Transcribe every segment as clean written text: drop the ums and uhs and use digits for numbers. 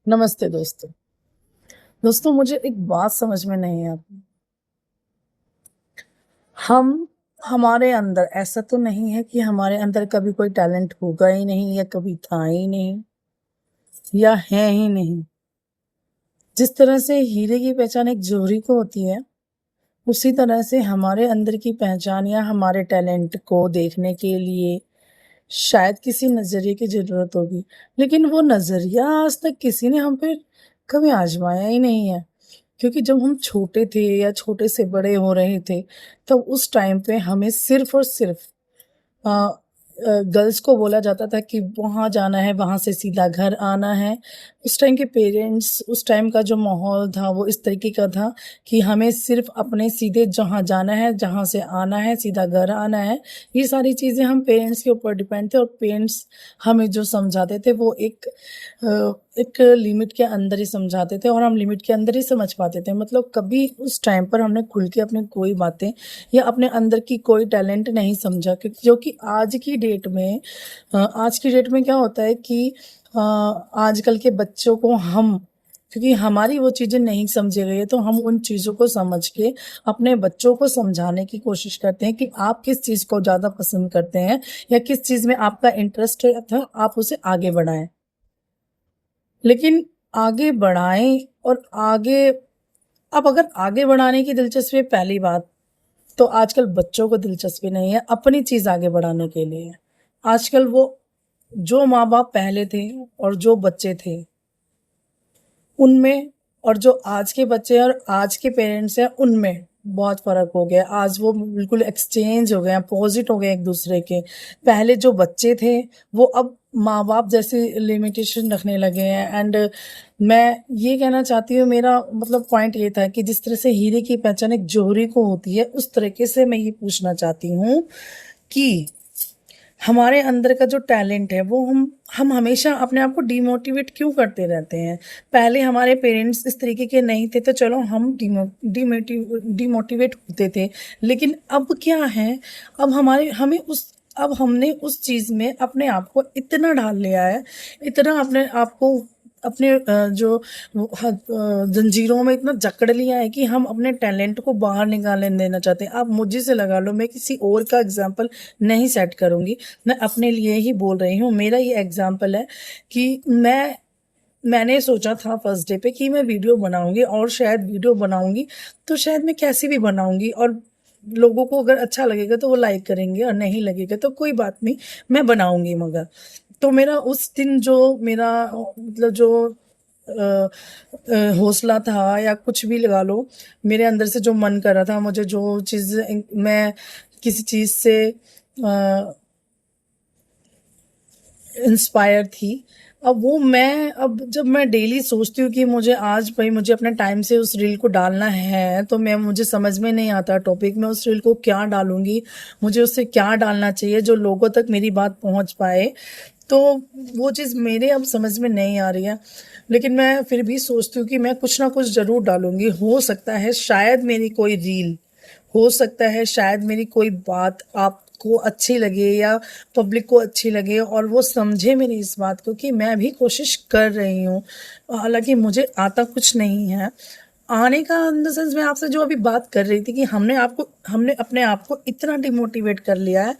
नमस्ते दोस्तों। दोस्तों मुझे एक बात समझ में नहीं आती। हम हमारे अंदर ऐसा तो नहीं है कि हमारे अंदर कभी कोई टैलेंट होगा ही नहीं या कभी था ही नहीं या है ही नहीं। जिस तरह से हीरे की पहचान एक जौहरी को होती है, उसी तरह से हमारे अंदर की पहचान या हमारे टैलेंट को देखने के लिए शायद किसी नज़रिए की ज़रूरत होगी। लेकिन वो नज़रिया आज तक किसी ने हम पे कभी आज़माया ही नहीं है। क्योंकि जब हम छोटे थे या छोटे से बड़े हो रहे थे, तब उस टाइम पे हमें सिर्फ़ और सिर्फ़ गर्ल्स को बोला जाता था कि वहाँ जाना है, वहाँ से सीधा घर आना है। उस टाइम के पेरेंट्स, उस टाइम का जो माहौल था वो इस तरीके का था कि हमें सिर्फ़ अपने सीधे जहाँ जाना है, जहाँ से आना है, सीधा घर आना है। ये सारी चीज़ें हम पेरेंट्स के ऊपर डिपेंड थे और पेरेंट्स हमें जो समझाते थे वो एक लिमिट के अंदर ही समझाते थे और हम लिमिट के अंदर ही समझ पाते थे। मतलब कभी उस टाइम पर हमने खुल के अपनी कोई बातें या अपने अंदर की कोई टैलेंट नहीं समझा, क्योंकि जो कि आज की डेट में क्या होता है कि आजकल के बच्चों को हम, क्योंकि हमारी वो चीज़ें नहीं समझी गई है, तो हम उन चीज़ों को समझ के अपने बच्चों को समझाने की कोशिश करते हैं कि आप किस चीज़ को ज़्यादा पसंद करते हैं या किस चीज़ में आपका इंटरेस्ट है, तो आप उसे आगे बढ़ाएं। लेकिन आगे बढ़ाएं और आगे, अब अगर आगे बढ़ाने की दिलचस्पी है, पहली बात तो आजकल बच्चों को दिलचस्पी नहीं है अपनी चीज़ आगे बढ़ाने के लिए। आजकल वो जो माँ-बाप पहले थे और जो बच्चे थे, उनमें और जो आज के बच्चे हैं और आज के पेरेंट्स हैं, उनमें बहुत फ़र्क हो गया है। आज वो बिल्कुल एक्सचेंज हो गए हैं, अपोज़िट हो गए एक-दूसरे के। पहले जो बच्चे थे, वो अब माँ-बाप जैसी लिमिटेशन रखने लगे हैं। एंड मैं ये कहना चाहती हूँ, मेरा मतलब पॉइंट ये था कि जिस तरह से हीरे की पहचान एक जौहरी को होती है, उस तरीके से मैं ये पूछना चाहती हूँ कि हमारे अंदर का जो टैलेंट है वो हम हमेशा अपने आप को डिमोटिवेट क्यों करते रहते हैं। पहले हमारे पेरेंट्स इस तरीके के नहीं थे, तो चलो हम डिमोटिवेट होते थे। लेकिन अब क्या है, अब अब हमने उस चीज़ में अपने आप को इतना ढाल लिया है, इतना अपने आप को अपने जंजीरों में इतना जकड़ लिया है कि हम अपने टैलेंट को बाहर निकालने देना चाहते हैं। आप मुझे से लगा लो, मैं किसी और का एग्जाम्पल नहीं सेट करूँगी, मैं अपने लिए ही बोल रही हूँ। मेरा ये एग्जाम्पल है कि मैंने सोचा था फर्स्ट डे पे कि मैं वीडियो बनाऊंगी, और शायद वीडियो बनाऊंगी तो शायद मैं कैसी भी बनाऊंगी, और लोगों को अगर अच्छा लगेगा तो वो लाइक करेंगे और नहीं लगेगा तो कोई बात नहीं, मैं बनाऊंगी। मगर तो मेरा उस दिन जो मेरा मतलब जो हौसला था या कुछ भी लगा लो, मेरे अंदर से जो मन कर रहा था, मुझे जो चीज़, मैं किसी चीज़ से इंस्पायर थी, अब जब मैं डेली सोचती हूँ कि मुझे आज भाई मुझे अपने टाइम से उस रील को डालना है, तो मुझे समझ में नहीं आता टॉपिक में उस रील को क्या डालूंगी, मुझे उससे क्या डालना चाहिए जो लोगों तक मेरी बात पहुँच पाए। तो वो चीज़ मेरे अब समझ में नहीं आ रही है। लेकिन मैं फिर भी सोचती हूँ कि मैं कुछ ना कुछ ज़रूर डालूंगी। हो सकता है शायद मेरी कोई रील, हो सकता है शायद मेरी कोई बात आपको अच्छी लगे या पब्लिक को अच्छी लगे और वो समझे मेरी इस बात को कि मैं भी कोशिश कर रही हूँ। हालांकि मुझे आता कुछ नहीं है। आने का इन द सेंस, मैं आपसे जो अभी बात कर रही थी कि हमने अपने आप को इतना डिमोटिवेट कर लिया है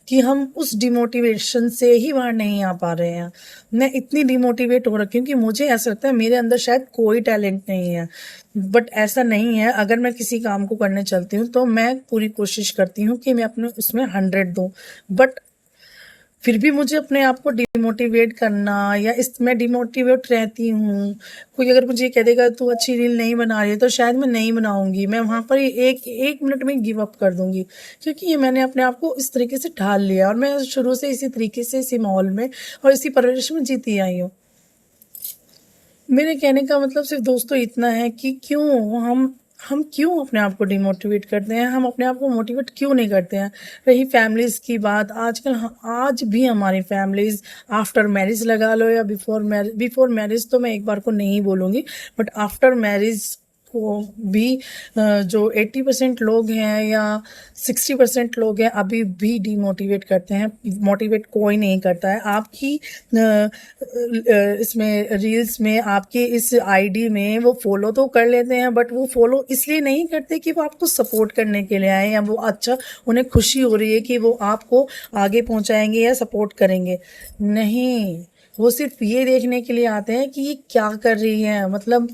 कि हम उस डिमोटिवेशन से ही बाहर नहीं आ पा रहे हैं। मैं इतनी डिमोटिवेट हो रखी हूँ कि मुझे ऐसा लगता है मेरे अंदर शायद कोई टैलेंट नहीं है। बट ऐसा नहीं है। अगर मैं किसी काम को करने चलती हूँ तो मैं पूरी कोशिश करती हूँ कि मैं अपने उसमें 100 दूँ। बट फिर भी मुझे अपने आप को डिमोटिवेट करना, या इसमें डिमोटिवेट रहती हूँ। कोई अगर मुझे कह देगा तू अच्छी रील नहीं बना रही है, तो शायद मैं नहीं बनाऊंगी, मैं वहाँ पर ही एक मिनट में गिव अप कर दूंगी, क्योंकि ये मैंने अपने आप को इस तरीके से ढाल लिया और मैं शुरू से इसी तरीके से, इसी माहौल में और इसी परवरिश में जीती आई हूँ। मेरे कहने का मतलब सिर्फ दोस्तों इतना है कि क्यों हम क्यों अपने आप को डिमोटिवेट करते हैं, हम अपने आप को मोटिवेट क्यों नहीं करते हैं। रही फैमिलीज़ की बात, आजकल आज भी हमारी फैमिलीज़ आफ्टर मैरिज लगा लो या बिफोर मैरिज तो मैं एक बार को नहीं बोलूँगी, बट आफ्टर मैरिज को भी जो 80% लोग हैं या 60% लोग हैं अभी भी डीमोटिवेट करते हैं। मोटिवेट कोई नहीं करता है। आपकी इसमें रील्स में, आपके इस आईडी में वो फॉलो तो कर लेते हैं, बट वो फॉलो इसलिए नहीं करते कि वो आपको सपोर्ट करने के लिए आए, या वो अच्छा उन्हें खुशी हो रही है कि वो आपको आगे पहुंचाएंगे या सपोर्ट करेंगे। नहीं, वो सिर्फ ये देखने के लिए आते हैं कि ये क्या कर रही है, मतलब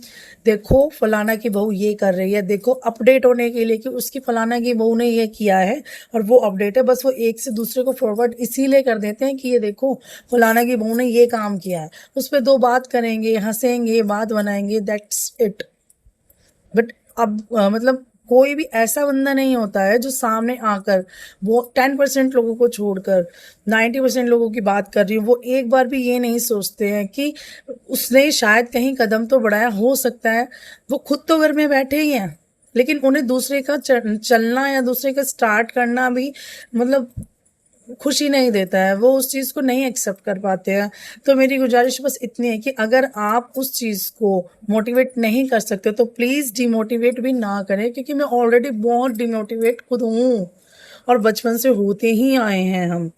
देखो फलाना की बहू ये कर रही है, देखो अपडेट होने के लिए कि उसकी फलाना की बहू ने ये किया है और वो अपडेट है। बस वो एक से दूसरे को फॉरवर्ड इसीलिए कर देते हैं कि ये देखो फलाना की बहू ने ये काम किया है, उस पर दो बात करेंगे, हंसेंगे, बात बनाएंगे, दैट्स इट। बट अब मतलब कोई भी ऐसा बंदा नहीं होता है जो सामने आकर, वो 10% लोगों को छोड़कर 90% लोगों की बात कर रही हूँ, वो एक बार भी ये नहीं सोचते हैं कि उसने शायद कहीं कदम तो बढ़ाया हो सकता है। वो खुद तो घर में बैठे ही हैं, लेकिन उन्हें दूसरे का चलना या दूसरे का स्टार्ट करना भी मतलब खुशी नहीं देता है, वो उस चीज़ को नहीं एक्सेप्ट कर पाते हैं। तो मेरी गुजारिश बस इतनी है कि अगर आप उस चीज़ को मोटिवेट नहीं कर सकते तो प्लीज़ डिमोटिवेट भी ना करें, क्योंकि मैं ऑलरेडी बहुत डिमोटिवेट खुद हूँ और बचपन से होते ही आए हैं हम।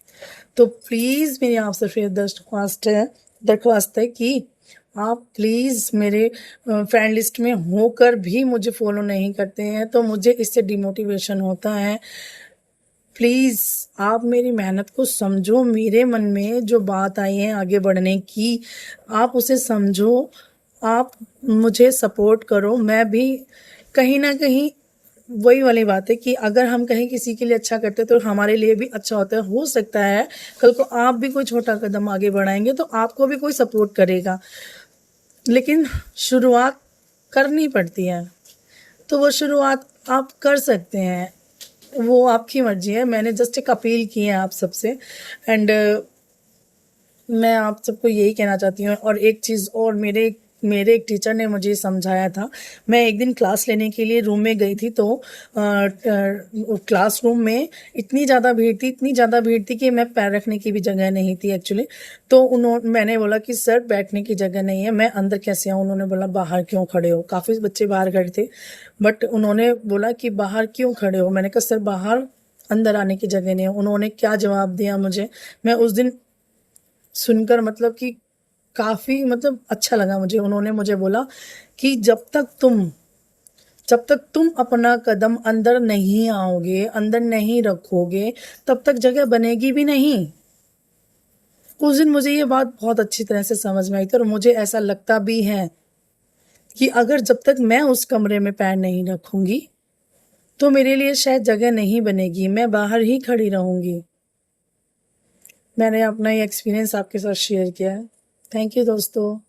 तो प्लीज़ मेरी आपसे फिर दरख्वास्त है कि आप प्लीज़ मेरे फ्रेंड लिस्ट में होकर भी मुझे फॉलो नहीं करते हैं, तो मुझे इससे डिमोटिवेशन होता है। प्लीज़ आप मेरी मेहनत को समझो, मेरे मन में जो बात आई है आगे बढ़ने की, आप उसे समझो, आप मुझे सपोर्ट करो। मैं भी कहीं ना कहीं, वही वाली बात है कि अगर हम कहीं किसी के लिए अच्छा करते हैं तो हमारे लिए भी अच्छा होता है। हो सकता है कल को आप भी कोई छोटा कदम आगे बढ़ाएंगे तो आपको भी कोई सपोर्ट करेगा, लेकिन शुरुआत करनी पड़ती है। तो वो शुरुआत आप कर सकते हैं, वो आपकी मर्जी है। मैंने जस्ट एक अपील की है आप सबसे, एंड मैं आप सबको यही कहना चाहती हूँ। और एक चीज़ और, मेरे एक टीचर ने मुझे समझाया था। मैं एक दिन क्लास लेने के लिए रूम में गई थी, तो क्लासरूम में इतनी ज़्यादा भीड़ थी कि मैं पैर रखने की भी जगह नहीं थी एक्चुअली। तो मैंने बोला कि सर बैठने की जगह नहीं है, मैं अंदर कैसे आऊँ। उन्होंने बोला बाहर क्यों खड़े हो, काफ़ी बच्चे बाहर खड़े थे, बट उन्होंने बोला कि बाहर क्यों खड़े हो। मैंने कहा सर बाहर अंदर आने की जगह नहीं है। उन्होंने क्या जवाब दिया मुझे, मैं उस दिन सुनकर मतलब कि काफ़ी मतलब अच्छा लगा मुझे। उन्होंने मुझे बोला कि जब तक तुम अपना कदम अंदर नहीं आओगे, अंदर नहीं रखोगे, तब तक जगह बनेगी भी नहीं। उस दिन मुझे ये बात बहुत अच्छी तरह से समझ में आई थी, और मुझे ऐसा लगता भी है कि अगर जब तक मैं उस कमरे में पैर नहीं रखूंगी तो मेरे लिए शायद जगह नहीं बनेगी, मैं बाहर ही खड़ी रहूंगी। मैंने अपना ये एक्सपीरियंस आपके साथ शेयर किया है। थैंक यू दोस्तों।